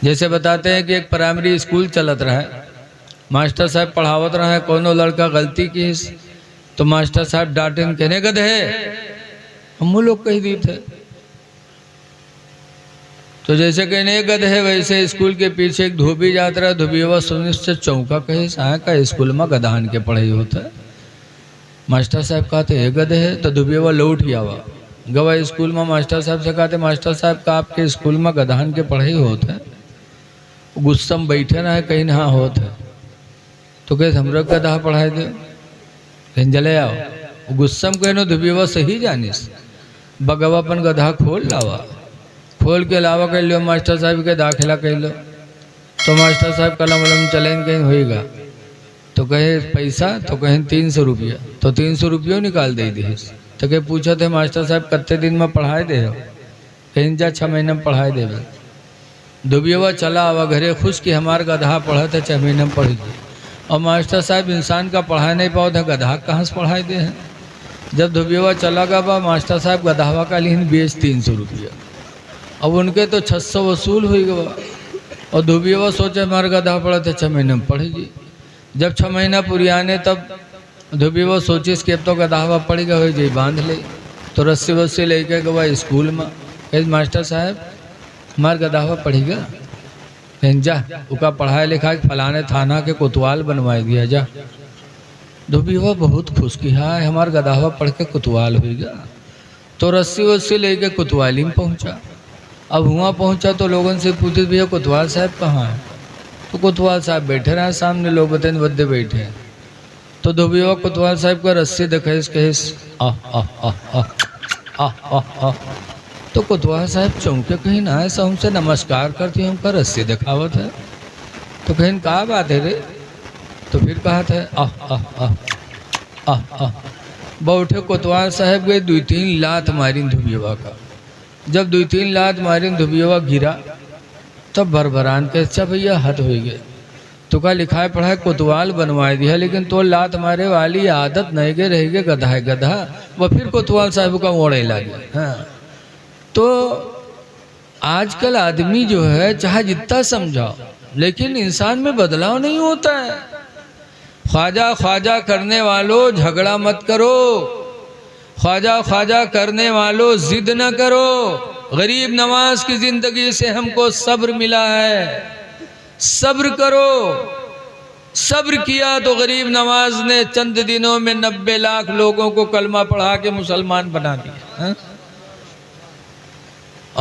जैसे बताते हैं कि एक प्राइमरी स्कूल चलत रहा है, मास्टर साहब पढ़ावत रहे, कोनो लड़का गलती की तो मास्टर साहब डांटे, कहने गधे हम लोग कह दिए थे। तो जैसे कहने गधे वैसे स्कूल के पीछे एक धोबी जाता रहा, धोबीवा सुनिश्चित से चौका कहे साया का स्कूल में गधान के पढ़ाई होता है। मास्टर साहब कहते है गधे है, तो धोबीवा लौट गया गवा स्कूल में। मास्टर साहब से कहते मास्टर साहब का आपके स्कूल में गधान के पढ़ाई होता है? गुस्सा में बैठे ना है, कहीं ना होत है। तो कहे हमरा गधा पढ़ाई दे, कहीं जले आओ। गुस्सा में कहनो धोबीवा सही जानिस, बगवापन गधा खोल लावा, खोल के अलावा कह लो मास्टर साहब के दाखिला कह लो। तो मास्टर साहब कलम वलम चलेंगे कहीं होएगा, तो कहे पैसा, तो कहें 300 रुपया, तो 300 रुपया निकाल दे दी। तो कहे पूछा थे मास्टर साहब कितने दिन में पढ़ाए दे हो, कहीं जा 6 महीने में पढ़ाए दे। धोबिया चला आवा घरे खुश कि हमारा गधा पढ़ा था 6 महीने में पढ़ गई। और मास्टर साहब इंसान का पढ़ा नहीं पाओ था, गधा कहाँ से पढ़ाए दे हैं। जब धोबिया चला गया बा, मास्टर साहब गधावा का लिन बेच 300 रुपया। अब उनके तो 600 वसूल हुई गवा। और धोबिया सोचे हमारा गधा पढ़ा था 6 महीने में पढ़ेगी। जब 6 महीना पुरियाने तब धोबिया सोचे कि अब तो गधावा पड़ेगा हो जाए, बांध ले। तो रस्सी वस्सी लेके गवा स्कूल में, कहे मास्टर साहब हमार गधावा पढ़ेगा, जा उका पढ़ाई लिखा फलाने थाना के कोतवाल बनवा दिया जा। धोबिया बहुत खुश की है हमार गधावा पढ़ के कोतवाल होगा। तो रस्सी वस्सी लेके कोतवाली में पहुंचा। अब वहाँ पहुंचा तो लोगों से पूछे भैया कोतवाल साहब कहाँ है? तो कोतवाल साहब बैठे रहे सामने, लोग बतन बदे बैठे हैं। तो धोबिया कोतवाल साहब का रस्सी दिखाइस, कहिस आह आह आह आह आह आह आह। तो कोतवाल साहब चौंके, कहीं ना ऐसा हमसे नमस्कार करती हमका रस्सी दिखावत है। तो कहीं कहा बात है रे? तो फिर कहा था आह आह आह आह आह। बैठे कोतवाल साहब गए 2-3 लात मारी धोबिया का। जब 2-3 लात मारी धोबिया गिरा, तब भरभरान के अच्छा भैया हद हो गए। तो का लिखाए पढ़ाए कोतवाल बनवा दिया, लेकिन तो लात मारे वाली आदत नहीं गए रह गए, गधा है गधा। वह फिर कोतवाल साहब का ओढ़े लगे। हाँ, तो आजकल आदमी जो है चाहे जितना समझाओ, लेकिन इंसान में बदलाव नहीं होता है। ख्वाजा ख्वाजा करने वालों झगड़ा मत करो, ख्वाजा ख्वाजा करने वालों जिद न करो। गरीब नवाज की जिंदगी से हमको सब्र मिला है, सब्र करो। सब्र किया तो गरीब नवाज ने चंद दिनों में 90 लाख लोगों को कलमा पढ़ा के मुसलमान बना दिया।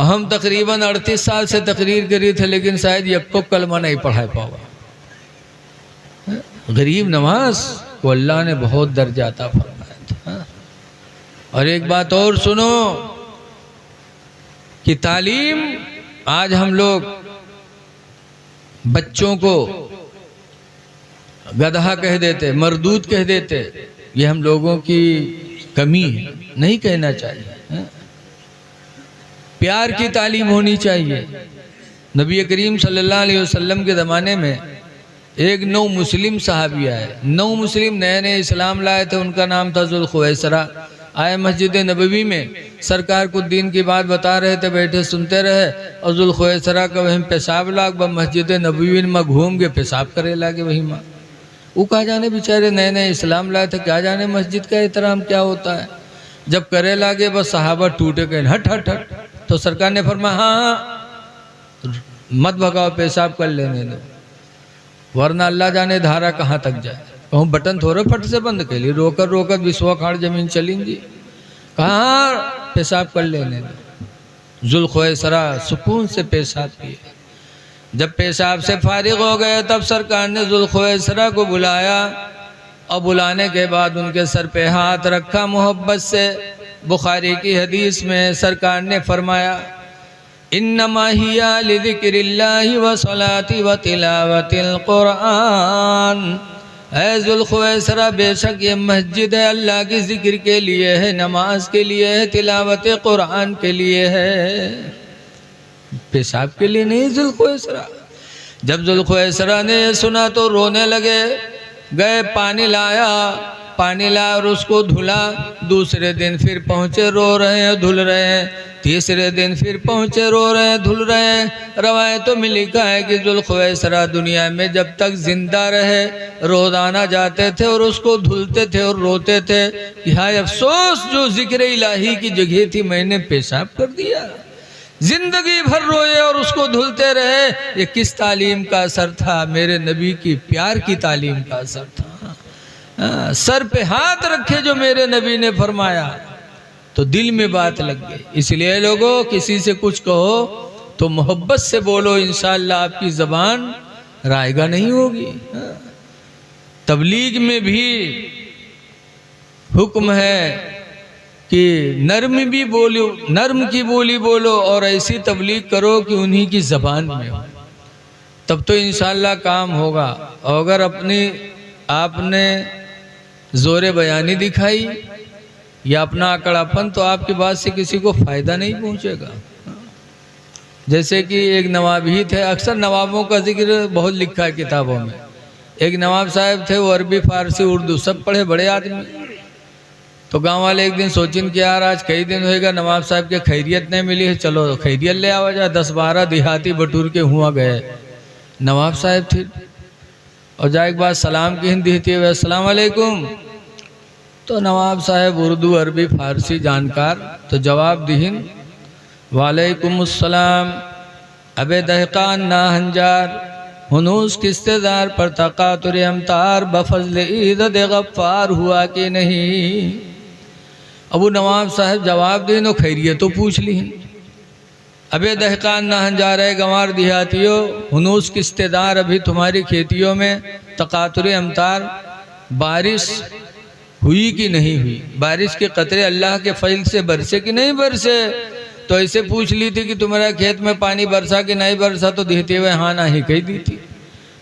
हम तकरीबन 38 साल से तकरीर करी थे, लेकिन शायद यक्को कलमा नहीं पढ़ा पावा। गरीब नवाज को अल्लाह ने बहुत दर्जा अता फरमाया था। और एक बात और सुनो कि तालीम, आज हम लोग बच्चों को गधा कह देते, मरदूद कह देते, ये हम लोगों की कमी है, नहीं कहना चाहिए। प्यार की तालीम होनी चाहिए। नबी करीम सल्लल्लाहु अलैहि वसल्लम के ज़माने में एक नौ मुस्लिम साहबिया है, 9 मुस्लिम नए नए इस्लाम लाए थे, उनका नाम था जुल्खुवैसरा। आए मस्जिद नबवी में, सरकार कुछ दिन की बात बता रहे थे, बैठे सुनते रहे। और जुल्खुवैसरा का वहीं पेशाब लाग ब मस्जिद नबवी में घूम के पेशाब करे लागे वहीं माँ। वो कहा जाने बेचारे नए नए इस्लाम लाए थे, क्या जाने मस्जिद का एहतराम क्या होता है। जब करे लागे बस सहाबा टूटे गए, हट हट हट। तो सरकार ने फरमाया हाँ मत भगाओ, पेशाब कर लेने दो, वरना अल्लाह जाने धारा कहाँ तक जाए। कहूँ बटन थोड़े फट से बंद कर ली, रोकर रोकर विश्वा खाड़ जमीन चलेंगी, कहाँ पेशाब कर लेने दो। जुल्खुवैसरा सुकून से पेशाब किए। जब पेशाब से फारिग हो गए तब सरकार ने जुल्खुवैसरा को बुलाया, और बुलाने के बाद उनके सर पे हाथ रखा मोहब्बत से। बुखारी की हदीस में सरकार ने फरमाया इन्नमा हिया लिज़िक्रिल्लाहि व सलाति व तिलावतिल कुरान। ऐ जुल्खुवैसरा, बेशक ये मस्जिद है अल्लाह की जिक्र के लिए है, नमाज के लिए है, तिलावत कुरान के लिए है, पेशाब के लिए नहीं। जुल्खुवैसरा, जब जुल्खुवैसरा ने ये सुना तो रोने लगे। गए पानी लाया और उसको धुला। दूसरे दिन फिर पहुँचे, रो रहे हैं, धुल रहे हैं। तीसरे दिन फिर पहुँचे, रो रहे धुल रहे। रवायतों में लिखा है कि जुल्खुवैसरा दुनिया में जब तक जिंदा रहे रोज़ाना जाते थे और उसको धुलते थे और रोते थे कि हाय अफसोस, जो जिक्र इलाही की जगह थी मैंने पेशाब कर दिया। जिंदगी भर रोए और उसको धुलते रहे। ये किस तालीम का असर था? मेरे नबी की प्यार की तालीम का असर था। सर पे हाथ रखे जो मेरे नबी ने फरमाया तो दिल में बात लग गई। इसलिए लोगों, किसी से कुछ कहो तो मोहब्बत से बोलो, इंशाअल्लाह आपकी ज़बान रायगा नहीं होगी। तबलीग में भी हुक्म है कि नर्म की बोली बोलो और ऐसी तबलीग करो कि उन्हीं की ज़बान में हो, तब तो इंशाअल्लाह काम होगा। और अगर आपने ज़ोरे बयानी दिखाई या अपना आकड़ापन, तो आपकी बात से किसी को फ़ायदा नहीं पहुंचेगा। जैसे कि एक नवाब ही थे, अक्सर नवाबों का जिक्र बहुत लिखा है किताबों में। एक नवाब साहब थे, वो अरबी फारसी उर्दू सब पढ़े बड़े आदमी। तो गांव वाले एक दिन सोचिन कि यार आज कई दिन होएगा नवाब साहब के खैरियत नहीं मिली है, चलो खैरियत ले आवा जाए। 10-12 देहाती बटूर के हुआ गए। नवाब साहब थे और जाए एक बार सलाम की हिंदी थी, अस्सलाम वालेकुम। तो नवाब साहब उर्दू अरबी फारसी जानकार, तो जवाब दीन वालेकुमुस्सलाम। अबे दहकान ना हंजार हुनूस किस्तेदार पर तकातुर अमतार बफज़ल इज़्ज़त गफ़्फ़ार हुआ कि नहीं। अबू नवाब साहब जवाब दें तो खैरियत तो पूछ ली। अबे दहकान ना हंजार है गंवार देहातियों, हुनूस किस्तेदार अभी तुम्हारी खेतियों में तकातुर अमतार बारिश हुई कि नहीं हुई, बारिश के कतरे अल्लाह के फज़ल से बरसे कि नहीं बरसे। तो ऐसे पूछ ली थी कि तुम्हारा खेत में पानी बरसा कि नहीं बरसा, तो देते हुए हाँ ना ही कही दी थी।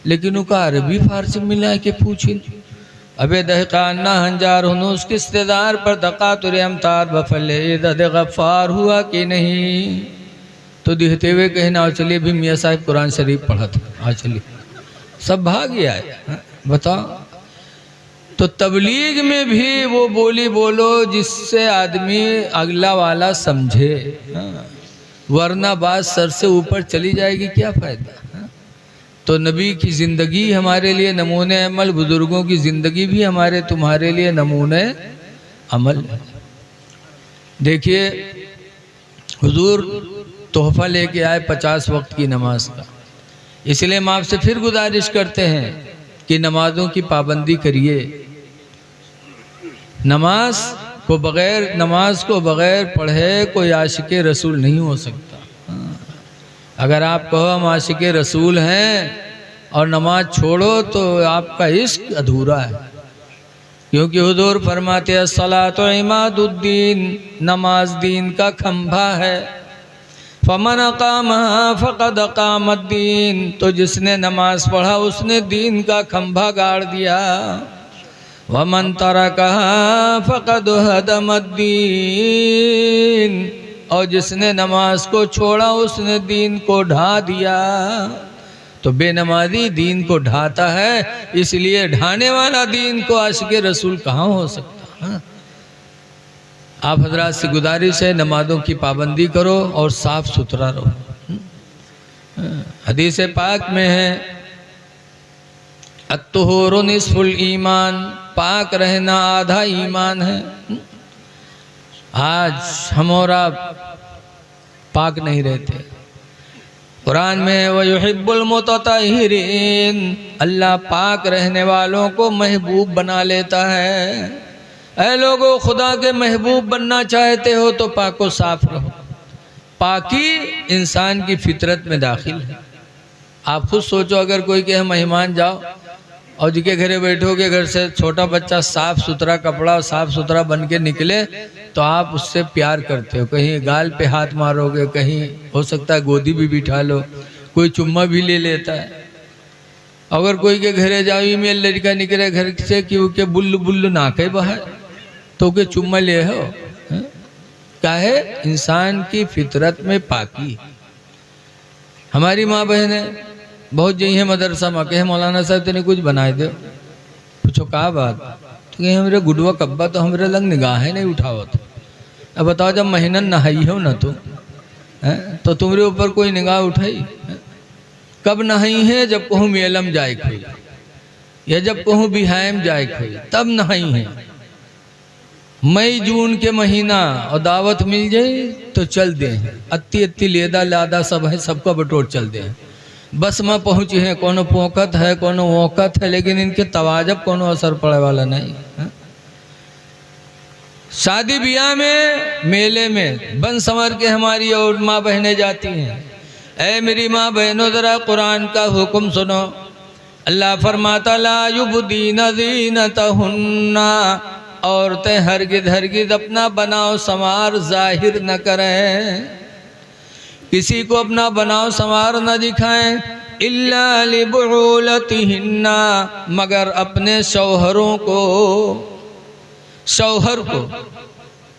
लेकिन उनका अरबी फारसी मिला के पूछी, अबे दहकान ना हंजार हुनूस किस्तेदार पर तकातुर अमतार बफल इज़्ज़त गफ़्फ़ार हुआ कि नहीं। तो देते हुए कहना चलिए भी मियाँ साहब कुरान शरीफ पढ़ा था, हाँ चलिए सब भाग गया है। बताओ, तो तबलीग में भी वो बोली बोलो जिससे आदमी अगला वाला समझे, वरना बात सर से ऊपर चली जाएगी, क्या फ़ायदा। तो नबी की ज़िंदगी हमारे लिए नमूने अमल, बुज़ुर्गों की ज़िंदगी भी हमारे तुम्हारे लिए नमूने अमल। देखिए हुजूर तोहफ़ा लेके आए 50 वक्त की नमाज का। इसलिए हम आपसे फिर गुजारिश करते हैं कि नमाज़ों की पाबंदी करिए। नमाज को बग़ैर पढ़े कोई आशिक़े रसूल नहीं हो सकता। अगर आप कहो हम आशिक़े रसूल हैं और नमाज छोड़ो तो आपका इश्क अधूरा है। क्योंकि हुजूर फरमाते हैं सलातो इमादुद्दीन, नमाज दीन का खंभा है। फमन अक़ामहा फ़क़द अक़ामद्दीन, तो जिसने नमाज पढ़ा उसने दीन का खंभा गाड़ दिया। वमन तरकहा फ़क़द हदमद्दीन, और जिसने नमाज को छोड़ा उसने दीन को ढा दिया। तो बेनमाजी दीन को ढाता है, इसलिए ढाने वाला दीन को आशिक़े रसूल कहाँ हो सकता। हाँ? आप हजरात से गुजारिश है नमाज़ों की पाबंदी करो और साफ़ सुथरा रहो। हदीस पाक में है अत्तुहूरु निस्फुल ईमान, पाक रहना आधा ईमान है। आज हम और आप पाक नहीं रहते। कुरान में व युहिब्बुल मुतत्तहिरीन, अल्लाह पाक रहने वालों को महबूब बना लेता है। ऐ लोगों, खुदा के महबूब बनना चाहते हो तो पाको साफ रहो। पाकी इंसान की फितरत में दाखिल है। आप खुद सोचो, अगर कोई के मेहमान जाओ और जिनके घरे बैठोगे, घर से छोटा बच्चा साफ़ सुथरा कपड़ा और साफ़ सुथरा बन के निकले तो आप उससे प्यार करते हो। कहीं गाल पे हाथ मारोगे, कहीं हो सकता है गोदी भी बिठा लो, कोई चुम्मा भी ले लेता है। अगर कोई के घरे जाओ, ईमेल लड़का निकले घर से कि उसके बुल्लु बुल्लु नाके बाहर, तो के चुम्मा ले हो। क्या है? इंसान की फितरत में पाकी। हमारी माँ बहनें बहुत जई है मदरसा में, कहे मौलाना साहब तेने कुछ बनाए दो। पूछो कहा बात? तो कहे हमरे गुडवा कब्बा तो हमरे लंग निगाह नहीं उठावत। अब बताओ जब महीना नहाई हो ना तो तो तुम्हारे ऊपर कोई निगाह उठाई है? कब नहाई है? जब कहूँ मेलम जाए खोई या जब कहूँ बिहायम जाए खोई तब नहाई है। मई जून के महीना और दावत मिल जाए तो चल दे, अत्ती अत्ती लेदा लादा सब है, सबका बटोर चल दे। बस में पहुँचे हैं, कोनो पोकत है कोनो वोकत है, लेकिन इनके तवाजब कोनो असर पड़े वाला नहीं है। शादी ब्याह में मेले में बन संवर के हमारी और माँ बहनें जाती हैं। ऐ मेरी माँ बहनों जरा कुरान का हुक्म सुनो। अल्लाह फरमाता ला युबदीना ज़ीनतहुन्ना, औरतें हरगिज़ हरगिज़ अपना बनाव संवार जाहिर न करें, किसी को अपना बनाव संवार न दिखाएं। इल्ला लिबुलतिहिन्ना, मगर अपने शौहरों को, शौहर को,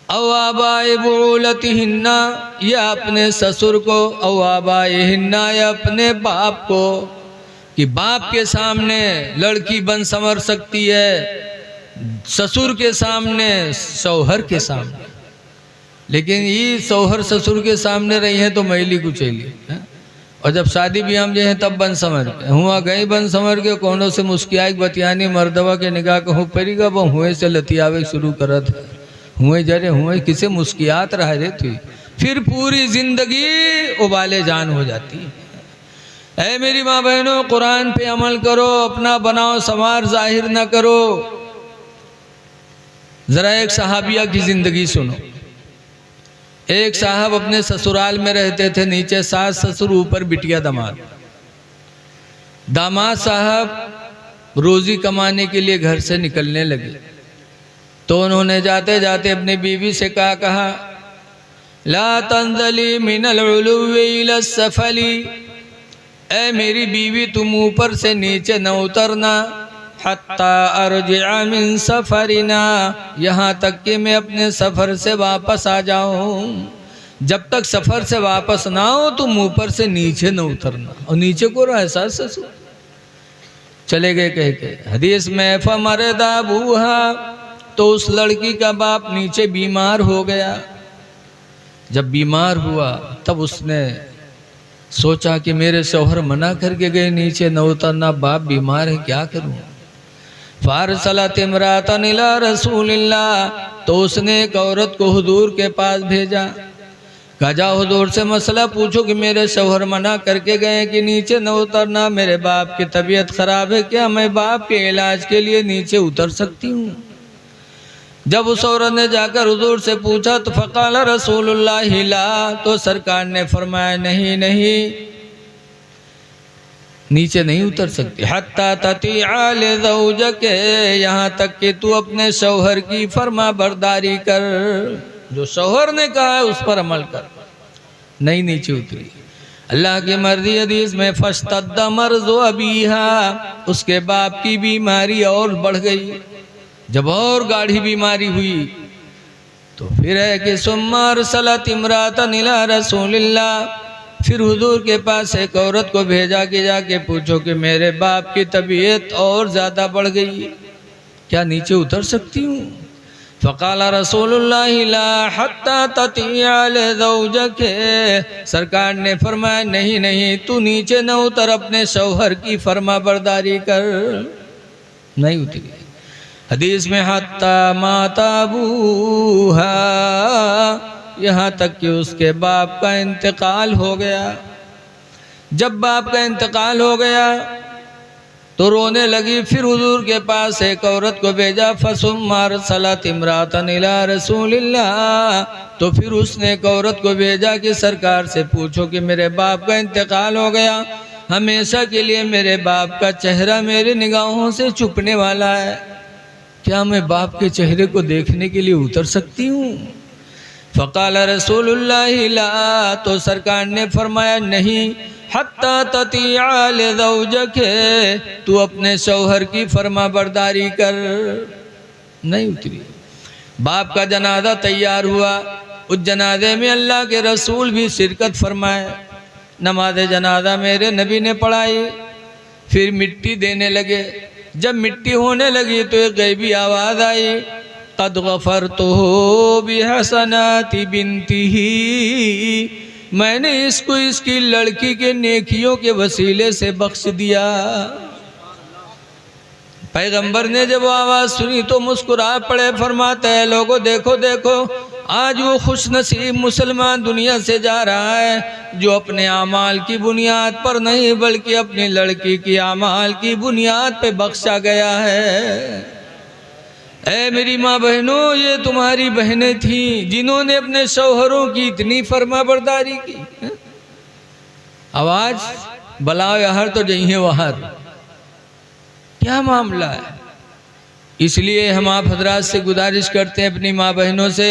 औ आबाए बुलतिहिन्ना, या अपने ससुर को, औ आबाइहिन्ना, या अपने बाप को। कि बाप के सामने लड़की बन संवर सकती है, ससुर के सामने, शौहर के सामने, लेकिन ये शौहर ससुर के सामने रही है तो मैली कुचैली है। और जब शादी ब्याह में है तब बन संवर के हुआ गई, बन संवर के कोनो से मुस्कियाई बतियानी, मर्दवा के निगाह कहूँ परीगा वो हुए से लतियावे शुरू करत है, हुए जरे हुए किसे मुस्कियात रह रही थी, फिर पूरी जिंदगी उबाले जान हो जाती है। ऐ मेरी माँ बहनों, कुरान पे अमल करो, अपना बनाओ संवार जाहिर न करो। जरा एक सहाबिया की जिंदगी सुनो। एक साहब अपने ससुराल में रहते थे, नीचे सास ससुर, ऊपर बिटिया दामाद। दामाद साहब रोजी कमाने के लिए घर से निकलने लगे तो उन्होंने जाते जाते अपनी बीवी से कहा ला तंजली मिनल उलुव्वी इला सफली, ऐ मेरी बीवी तुम ऊपर से नीचे न उतरना, हत्ता अर्जिअ मिन सफरिना, यहाँ तक कि मैं अपने सफ़र से वापस आ जाऊँ। जब तक सफ़र से वापस ना हो तुम ऊपर से नीचे न उतरना। और नीचे को रहा सास ससुर चले गए कह के। हदीस में फमरदा बूहा, तो उस लड़की का बाप नीचे बीमार हो गया। जब बीमार हुआ तब उसने सोचा कि मेरे शौहर मना करके गए नीचे न उतरना, बाप बीमार है क्या करूं। फारसलत इमरातन इला रसूलिल्लाह, तो उसने एक औरत को हुजूर के पास भेजा। कहा जा हुजूर से मसला पूछो कि मेरे शौहर मना करके गए कि नीचे न उतरना, मेरे बाप की तबीयत खराब है, क्या मैं बाप के इलाज के लिए नीचे उतर सकती हूँ। जब उस औरत ने जाकर हुजूर से पूछा तो फ़क़ाल रसूलुल्लाह ला, तो सरकार ने फरमाया नहीं नहीं, नीचे नहीं उतर सकती। हत्ता ततीअ लिज़ौजके, यहाँ तक कि तू अपने शौहर की फरमा बरदारी कर, जो शौहर ने कहा है उस पर अमल कर। नहीं नीचे उतरी। अल्लाह की मर्जी। हदीस में फश्तद्द मर्ज़ु अबीहा, उसके बाप की बीमारी और बढ़ गई। जब और गाढ़ी बीमारी हुई तो फिर है कि सुम्मा अरसलत इमरातन इला रसूलिल्लाह, फिर हुजूर के पास एक औरत को भेजा कि जाके पूछो कि मेरे बाप की तबीयत और ज़्यादा बढ़ गई, क्या नीचे उतर सकती हूँ। फ़क़ाल रसूलुल्लाह ला हत्ता ततीअ लिज़ौजके, सरकार ने फरमाया नहीं नहीं, तू नीचे न उतर, अपने शौहर की फरमा बरदारी कर। नहीं उतरी। हदीस में हत्ता माता अबूहा, यहाँ तक कि उसके बाप का इंतकाल हो गया। जब बाप का इंतकाल हो गया तो रोने लगी। फिर हुजूर के पास एक औरत को भेजा। फसुम्मा अरसलत इमरातन इला रसूलिल्लाह, तो फिर उसने एक औरत को भेजा कि सरकार से पूछो कि मेरे बाप का इंतकाल हो गया, हमेशा के लिए मेरे बाप का चेहरा मेरे निगाहों से छुपने वाला है, क्या मैं बाप के चेहरे को देखने के लिए उतर सकती हूँ। फ़क़ाल रसूलुल्लाह ला, तो सरकार ने फरमाया नहीं, हत्ता ततीअ लिज़ौजके, तू अपने शौहर की फरमा बरदारी कर। नहीं उतरी। बाप का जनाजा तैयार हुआ। उस जनाजे में अल्लाह के रसूल भी शिरकत फरमाए। नमाज जनाजा मेरे नबी ने पढ़ाई। फिर मिट्टी देने लगे। जब मिट्टी होने लगी तो एक गैबी आवाज़ आई, क़द ग़फ़रतुहु बिहसनाति बिन्तिही, मैंने इसको इसकी लड़की के नेकियों के वसीले से बख्श दिया। पैगंबर ने जब आवाज़ सुनी तो मुस्कुरा पड़े, फरमाता है लोगों देखो देखो, आज वो खुश नसीब मुसलमान दुनिया से जा रहा है जो अपने आमाल की बुनियाद पर नहीं बल्कि अपनी लड़की की आमाल की बुनियाद पे बख्शा गया है। ऐ मेरी माँ बहनों, ये तुम्हारी बहनें थीं जिन्होंने अपने शौहरों की इतनी फर्मा बरदारी की। आवाज बलाओ यार तो जइए वहां, क्या मामला है। इसलिए हम आप हजरात से गुजारिश करते हैं अपनी माँ बहनों से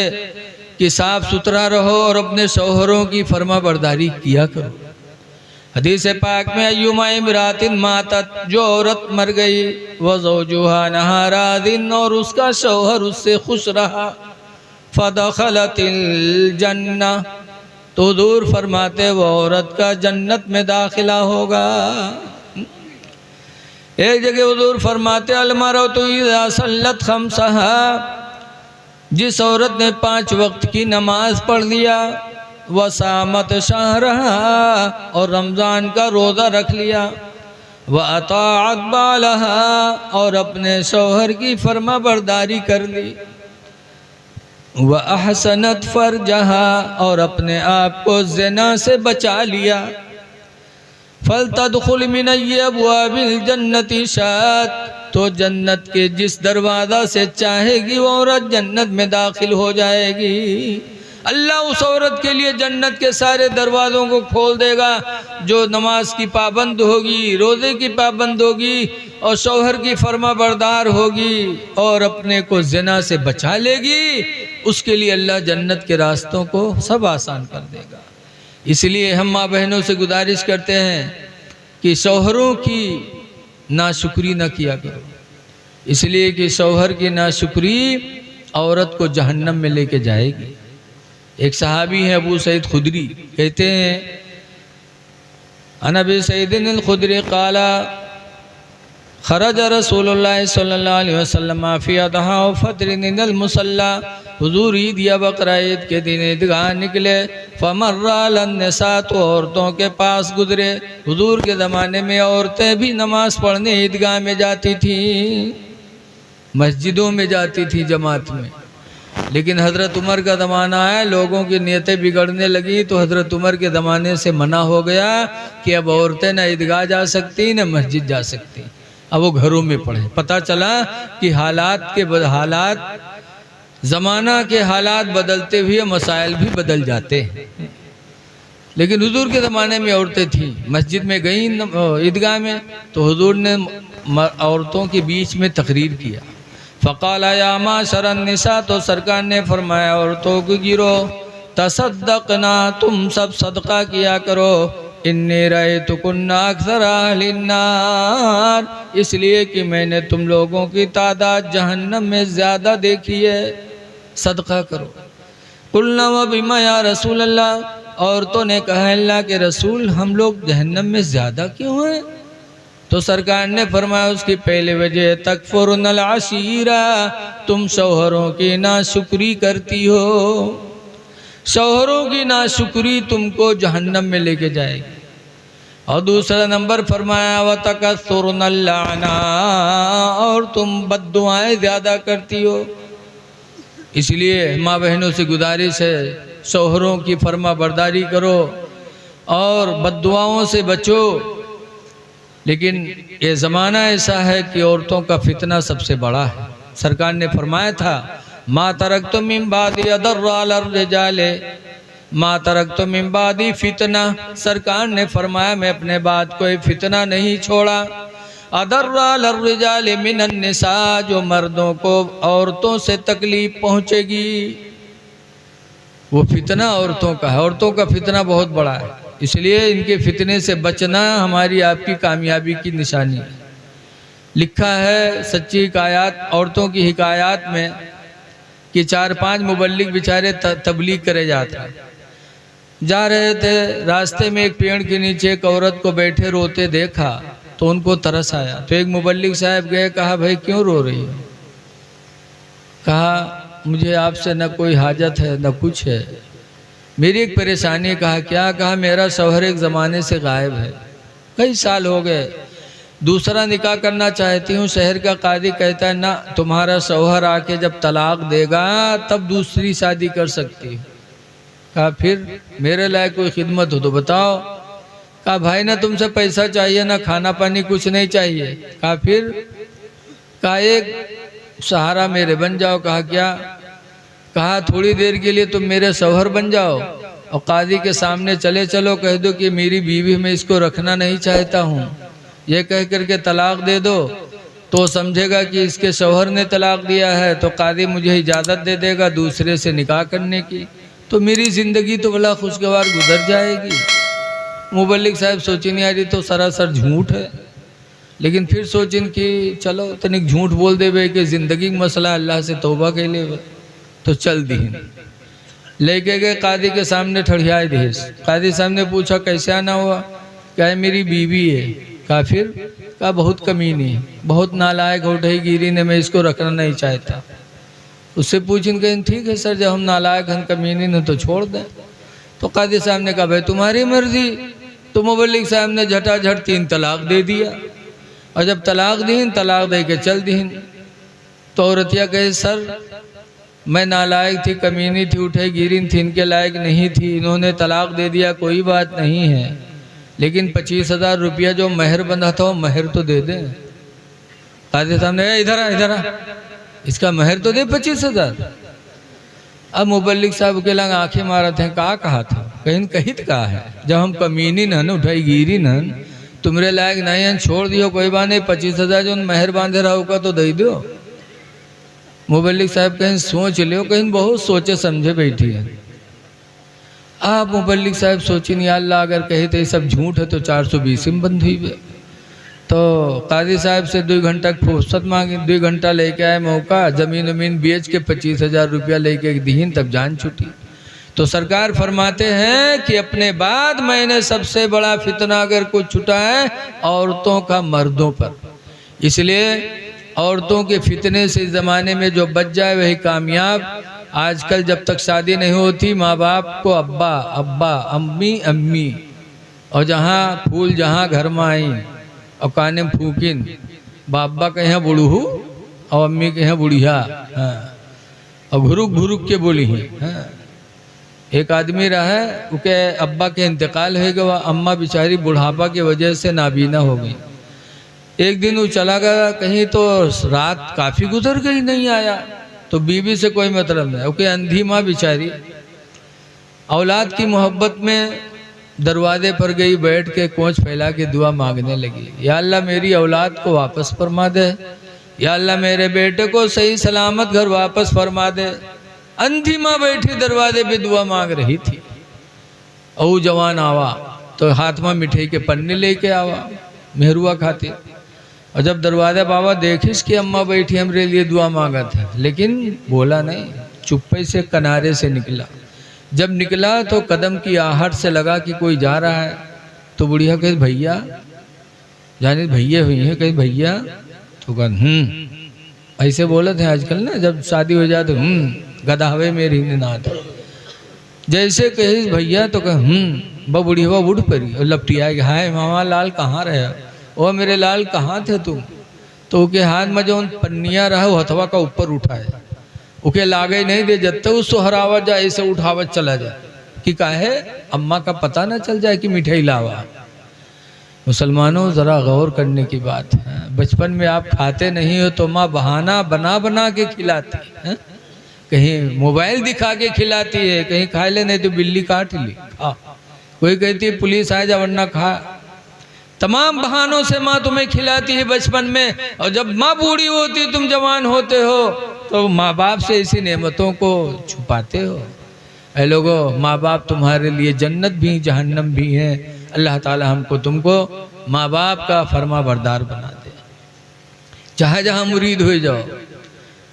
कि साफ सुथरा रहो और अपने शौहरों की फर्मा बरदारी किया करो। हदीस पाक में अय्युमा इमरातिन मातत, जो औरत मर गई, व ज़ौजुहा नहारादिन, और उसका शौहर उससे खुश रहा, फदखलतिल जन्ना, तो हुज़ूर फरमाते वो औरत का जन्नत में दाखिला होगा। एक जगह हुज़ूर फरमाते अलमरअतु इज़ा सल्लत खम्सहा, जिस औरत ने 5 वक्त की नमाज पढ़ लिया, वसामत शहरहा, और रमज़ान का रोज़ा रख लिया, व अताअत बालहा, और अपने शौहर की फर्मा बरदारी कर ली, व अहसनत फरजहा, और अपने आप को ज़िना से बचा लिया, फलतदखुल मिन अब्वाबिल जन्नति शात, तो जन्नत के जिस दरवाज़ा से चाहेगी वो औरत जन्नत में दाखिल हो जाएगी। अल्लाह उस औरत के लिए जन्नत के सारे दरवाज़ों को खोल देगा जो नमाज की पाबंद होगी, रोज़े की पाबंद होगी और शौहर की फर्मा बरदार होगी और अपने को ज़िना से बचा लेगी। उसके लिए अल्लाह जन्नत के रास्तों को सब आसान कर देगा। इसलिए हम माँ बहनों से गुजारिश करते हैं कि शौहरों की नाशुक्री न किया करो, इसलिए कि शौहर की नाशुक्री औरत को जहन्नम में लेके जाएगी। एक सहाबी है अबू सईद खुदरी, कहते हैं अनबी सईदिन अल खुदरी काला खरज रसूलुल्लाह सल्लल्लाहु अलैहि वसल्लम फी अदहा व फत्रिन अल मुसल्ला, हुजूर ईद या बकरा ईद के दिन ईदगाह निकले, फमर्रा लन्निसा, तो औरतों के पास गुजरे। हुजूर के ज़माने में औरतें भी नमाज पढ़ने ईदगाह में जाती थीं, मस्जिदों में जाती थी जमात में, लेकिन हज़रत उमर का ज़माना है, लोगों की नीयतें बिगड़ने लगी तो हज़रत उमर के ज़माने से मना हो गया कि अब औरतें न ईदगाह जा सकती न मस्जिद जा सकती, अब वो घरों में पढ़े। पता चला कि हालात ज़माना के हालात बदलते हुए मसाइल भी बदल जाते हैं। लेकिन हुजूर के ज़माने में औरतें थीं, मस्जिद में गई ईदगाह में तो हुजूर ने औरतों के बीच में तकरीर किया, फ़क़ाल या माशरन निसा, तो सरकार ने फरमाया औरतों को गिरो, तसद्दक़ना, तुम सब सदका किया करो, इन्नी रअयतुकुन्ना अक्सर अहलिन नार, इसलिए कि मैंने तुम लोगों की तादाद जहन्नम में ज़्यादा देखी है, सदका करो। कुल्ना व बिमा या रसूल अल्लाह, औरतों ने कहा अल्लाह के रसूल हम लोग जहन्नम में ज़्यादा क्यों हैं? तो सरकार ने फरमाया उसकी पहले वजह तकफुरुनल अशीरा, तुम शौहरों की नाशुक्री करती हो, शौहरों की नाशुक्री तुमको जहन्नम में लेके जाएगी। और दूसरा नंबर फरमाया व तकस्सुरुनल लाना, और तुम बद्दुआएं ज़्यादा करती हो। इसलिए माँ बहनों से गुजारिश है शौहरों की फर्मा बरदारी करो और बद्दुआओं से बचो। लेकिन ये ज़माना ऐसा है कि औरतों का फितना सबसे बड़ा है। सरकार ने फरमाया था मा तरक्तु मिन बादी अदर्रा अलर रिजाले, मा तरक्तु मिन बादी फितना, सरकार ने फरमाया मैं अपने बाद कोई फितना नहीं छोड़ा। अदर्रा अलर रिजाले मिनन निसा, जो मर्दों को औरतों से तकलीफ पहुँचेगी वो फितना औरतों का है। औरतों का फितना बहुत बड़ा है, इसलिए इनके फितने से बचना हमारी आपकी कामयाबी की निशानी है। लिखा है सच्ची हिकायात, औरतों की हिकायात में कि 4-5 मुबल्लिग बेचारे तबलीग करे जा रहे थे, रास्ते में एक पेड़ के नीचे एक औरत को बैठे रोते देखा तो उनको तरस आया। तो एक मुबल्लिग साहब गए, कहा भाई क्यों रो रही हो? कहा मुझे आपसे न कोई हाजत है न कुछ है, मेरी एक परेशानी। कहा क्या? कहा मेरा शौहर एक ज़माने से गायब है, कई साल हो गए, दूसरा निकाह करना चाहती हूँ। शहर का कादी कहता है ना, तुम्हारा शौहर आके जब तलाक देगा तब दूसरी शादी कर सकती है। कहा फिर मेरे लायक कोई खिदमत हो तो बताओ। कहा भाई ना तुमसे पैसा चाहिए ना खाना पानी कुछ नहीं चाहिए। कहा फिर? कहा एक सहारा मेरे बन जाओ। कहा क्या? कहा थोड़ी देर के लिए तुम मेरे शौहर बन जाओ और कादी के सामने चले चलो, कह दो कि मेरी बीवी में इसको रखना नहीं चाहता हूँ, ये कह करके तलाक दे दो, तो समझेगा कि इसके शौहर ने तलाक दिया है, तो कादी मुझे इजाज़त दे देगा दूसरे से निकाह करने की, तो मेरी ज़िंदगी तो भला खुशगवार गुजर जाएगी। मुबल्लिग साहब सोचिन यार ये तो सरासर झूठ है, लेकिन फिर सोचिन कि चलो तनिक झूठ बोल देवे कि ज़िंदगी मसला अल्लाह से तौबा कर ले, तो चल दी लेके गए कादी के सामने ठड़ियाए देश। कादी साहब ने पूछा कैसे आना हुआ? क्या मेरी बीवी है। कहा फिर? कहा बहुत कमीनी, बहुत नालायक उठाई गिरी ने, मैं इसको रखना नहीं चाहता। उससे पूछिन कहीं ठीक है सर, जब हम नालायक हम कमीनी ने तो छोड़ दें। तो कादी साहब ने कहा भाई तुम्हारी मर्जी। तो मुबल्लिग साहब ने झटाझट 3 तलाक दे दिया, और जब तलाक दीन तलाक दे के चल दीन। तो औरतिया कहे सर मैं नालायक थी, कमीनी थी, उठे गिरी थी, इनके लायक नहीं थी, इन्होंने तलाक दे दिया, कोई बात नहीं है, लेकिन 25,000 रुपया जो महर बंधा था वो महर तो दे दे। कादी साहब ने इधर आ, इसका महर तो दे 25,000। अब मुबल्लिग साहब के लंग आंखें मारा थे, कहा था? कहीं कहित कहा है जब हम कमीनी नन उठाई गिरी नन तुम्हारे लायक नहीं है, छोड़ दियो कोई बात नहीं, 25,000 जो महर बांधे रहा होगा तो दे दो। मुबल्लिग साहब कहीं सोच लियो, कहीं बहुत सोचे समझे बैठी है। आप मुबल्लिग साहब सोचिन या अल्लाह अगर कहे तो ये सब झूठ है तो 420 में बंद हुई है। तो कादी साहब से 2 घंटा फुर्सत मांगी, 2 घंटा लेके आए मौका, ज़मीन वमीन बेच के 25,000 रुपया लेके दीन, तब जान छूटी। तो सरकार फरमाते हैं कि अपने बाद मैंने सबसे बड़ा फितना अगर कुछ छुटा है औरतों का मर्दों पर, इसलिए औरतों के फितने से इस ज़माने में जो बच जाए वही कामयाब। आजकल जब तक शादी नहीं होती माँ बाप को अब्बा अब्बा, अम्मी अम्मी, और जहाँ फूल जहाँ घर में आई और काने में फूकिन, बाबा के यहाँ बुढ़ू और अम्मी के यहाँ बुढ़िया, हाँ, और घुरुक घुरुक के बोली हैं। हाँ। एक आदमी रहा, उसके अब्बा के इंतकाल हो गया, अम्मा बेचारी बुढ़ापा की वजह से नाबीना हो गई। एक दिन वो चला गया कहीं, तो रात काफ़ी गुजर गई, नहीं आया। तो बीवी से कोई मतलब नहीं, ओके अंधी माँ बेचारी औलाद की मोहब्बत में दरवाजे पर गई, बैठ के कोंच फैला के दुआ मांगने लगी, या अल्लाह मेरी औलाद को वापस फरमा दे, या अल्लाह मेरे बेटे को सही सलामत घर वापस फरमा दे। अंधी माँ बैठी दरवाजे पे दुआ मांग रही थी, और जवान आवा तो हाथ में मिठाई के पन्ने लेके आवा मेहरुआ खाते। और जब दरवाजा बाबा देखिस कि अम्मा बैठी हमरे लिए दुआ मांगा था, लेकिन बोला नहीं, चुप्पे से किनारे से निकला। जब निकला तो कदम की आहट से लगा कि कोई जा रहा है। तो बुढ़िया कहे भैया, जाने भैया हुई है, कहे भैया, तो कहा ऐसे बोले थे आजकल ना, जब शादी हो जाए तो गदावे मेरी नाथ, जैसे कहे भैया तो कहे ब बुढ़िया उठ पड़ी और लपटिया गया, हाय मामा लाल कहाँ रहे, ओ मेरे लाल कहाँ थे तुम। तो उसके हाथ में जो पन्निया रहा हथवा का ऊपर उठाए, उके लागे नहीं दे, जब तक उसको हरावत जाए ऐसे उठावत चला जाए कि काहे अम्मा का पता ना चल जाए कि मिठाई लावा। मुसलमानों ज़रा गौर करने की बात है, बचपन में आप खाते नहीं हो तो माँ बहाना बना बना के खिलाती है, कहीं मोबाइल दिखा के खिलाती है, कहीं खा ले नहीं तो बिल्ली काट ली, खा, कोई कहती है पुलिस आ जा वरना खा। तमाम बहानों से माँ तुम्हें खिलाती है बचपन में, और जब माँ बूढ़ी होती तुम जवान होते हो तो माँ बाप से इसी नेमतों को छुपाते हो। ऐ लोगों, माँ बाप तुम्हारे लिए जन्नत भी जहन्नम भी है। अल्लाह ताला हमको तुमको माँ बाप का फरमा बरदार बना दे, चाहे जहाँ मुरीद हो जाओ।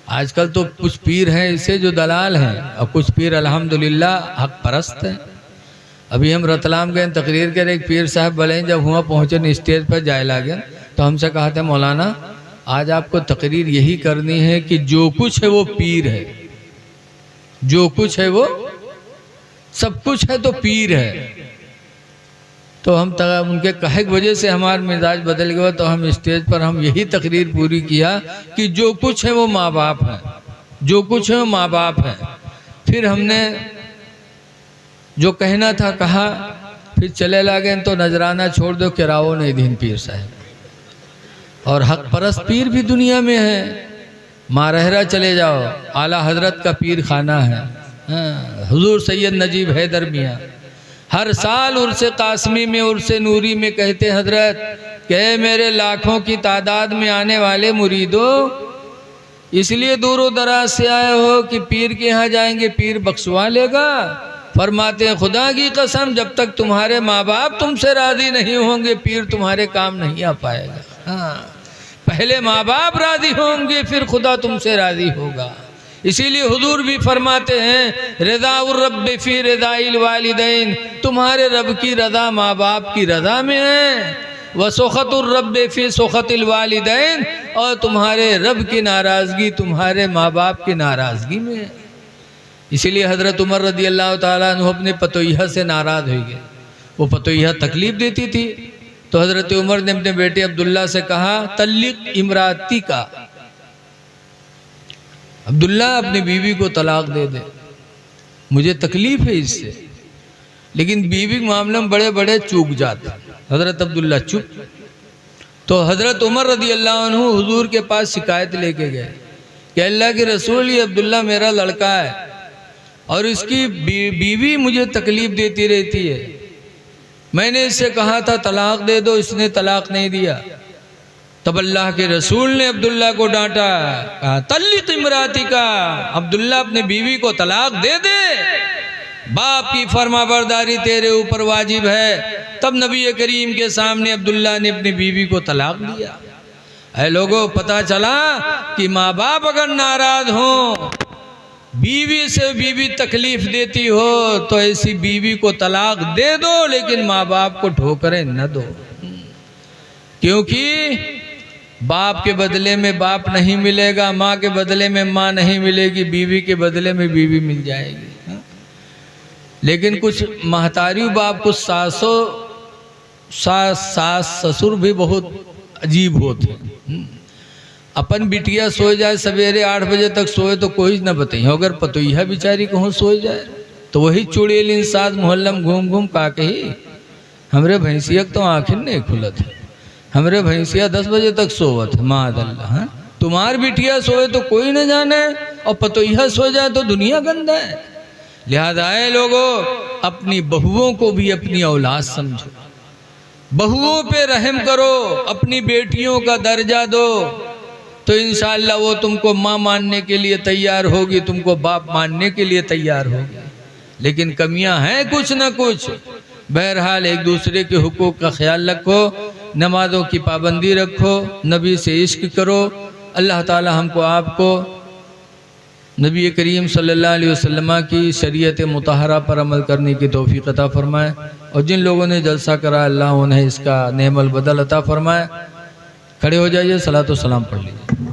आजकल तो कुछ पीर हैं इसे जो दलाल हैं, और कुछ पीर अल्हम्दुलिल्लाह हक परस्त हैं। अभी हम रतलाम गए, तकरीर कर, एक पीर साहब बोले जब हुआ पहुँचे स्टेज पर जाए लागे तो हमसे कहा था मौलाना आज आपको तकरीर यही करनी है कि जो कुछ है वो पीर है, जो कुछ है वो सब कुछ है तो पीर है। तो हम उनके कहे की वजह से हमारा मिजाज बदल गया। तो हम स्टेज पर हम यही तकरीर पूरी किया कि जो कुछ है वो माँ बाप है, जो कुछ है वो माँ बाप है। फिर हमने जो कहना था कहा, फिर चले लगे तो नजराना छोड़ दो किराओ नहीं दीन पीर साहब। और हक परस्त पीर भी दुनिया में है, मारहरा चले जाओ, आला हजरत का पीर खाना है। हुजूर सैयद नजीब हैदर मियाँ हर साल उर्से कासमी में, उर्से नूरी में कहते हजरत कहे मेरे लाखों की तादाद में आने वाले मुरीदों, इसलिए दूरों दराज से आए हो कि पीर के यहाँ जाएंगे, पीर बख्शवा लेगा। फरमाते हैं खुदा की कसम जब तक तुम्हारे माँ बाप तुमसे राजी नहीं होंगे पीर तुम्हारे काम नहीं आ पाएगा। हाँ, पहले माँ बाप राजी होंगे फिर खुदा तुमसे राजी होगा। इसीलिए हुजूर भी फरमाते हैं रज़ाउर रब्ब फी रज़ाइल वालिदैन, तुम्हारे रब की रज़ा माँ बाप की रज़ा में है। व सुखतुर रब्ब फी सुखतिल वालिदैन, और तुम्हारे रब की नाराज़गी तुम्हारे माँ बाप की नाराज़गी में है। इसीलिए हज़रत उमर रज़ी अल्लाह ताला अन्हु अपने पतोहिया से नाराज़ हो गए। वो पतोहिया तकलीफ़ देती थी तो हज़रत उमर ने अपने बेटे अब्दुल्ला से कहा तल्लिक इमराती का, अब्दुल्ला अपनी बीवी को तलाक दे दे, मुझे तकलीफ़ है इससे। लेकिन बीवी के मामले में बड़े बड़े चूक जाते। हज़रत अब्दुल्ला चुप। तो हज़रत उमर रज़ी अल्लाह अन्हु हुजूर के पास शिकायत लेके गए कि अल्लाह के रसूल ये अब्दुल्ला मेरा लड़का है और इसकी बीवी मुझे तकलीफ़ देती रहती है। मैंने इससे कहा था तलाक दे दो, इसने तलाक नहीं दिया। तब अल्लाह के रसूल ने अब्दुल्ला को डांटा, कहा तल्लिक इमराती का, अब्दुल्ला अपने बीवी को तलाक दे दे, बाप की फरमाबरदारी तेरे ऊपर वाजिब है। तब नबी करीम के सामने अब्दुल्ला ने अपनी बीवी को तलाक दिया। ऐ लोगों, पता चला कि माँ बाप अगर नाराज हो, बीवी से बीवी तकलीफ देती हो तो ऐसी बीवी को तलाक दे दो, लेकिन माँ बाप को ठोकरें न दो। क्योंकि बाप के बदले में बाप नहीं मिलेगा, माँ के बदले में माँ नहीं मिलेगी, बीवी के बदले में बीवी मिल जाएगी। लेकिन कुछ महतारी बाप, कुछ सास ससुर भी बहुत अजीब होते हैं। अपन बिटिया सो जाए सवेरे 8 बजे तक सोए तो कोई न बताइए, अगर पतोहिया बेचारी कहूँ सो जाए तो वही चुड़ैल इंसाज मोहल्लम घूम घूम का कही हमरे भैंसिया तो आखिर नहीं खुलत है, हमरे भैंसिया 10 बजे तक सोवत है मादल्ला। हाँ, तुम्हार बिटिया सोए तो कोई न जाने और पतोहिया सो जाए तो दुनिया गंदा है। लिहाजा है लोगों, अपनी बहुओं को भी अपनी औलाद समझो, बहुओं पे रहम करो, अपनी बेटियों का दर्जा दो तो इंशाअल्लाह वो तुमको माँ मानने के लिए तैयार होगी, तुमको बाप मानने के लिए तैयार होगी। लेकिन कमियां हैं कुछ न कुछ। बहरहाल एक दूसरे के हुकूक का ख्याल रखो, नमाजों की पाबंदी रखो, नबी से इश्क करो। अल्लाह ताला हमको आपको नबी करीम सल्लल्लाहु अलैहि वसल्लम की शरीयत मुतहरा पर अमल करने की तौफीक अता फरमाए, और जिन लोगों ने जलसा करा अल्लाह उन्हें इसका नेमल बदल अता फरमाए। खड़े हो जाइए, सलातो सलाम पढ़ लीजिए।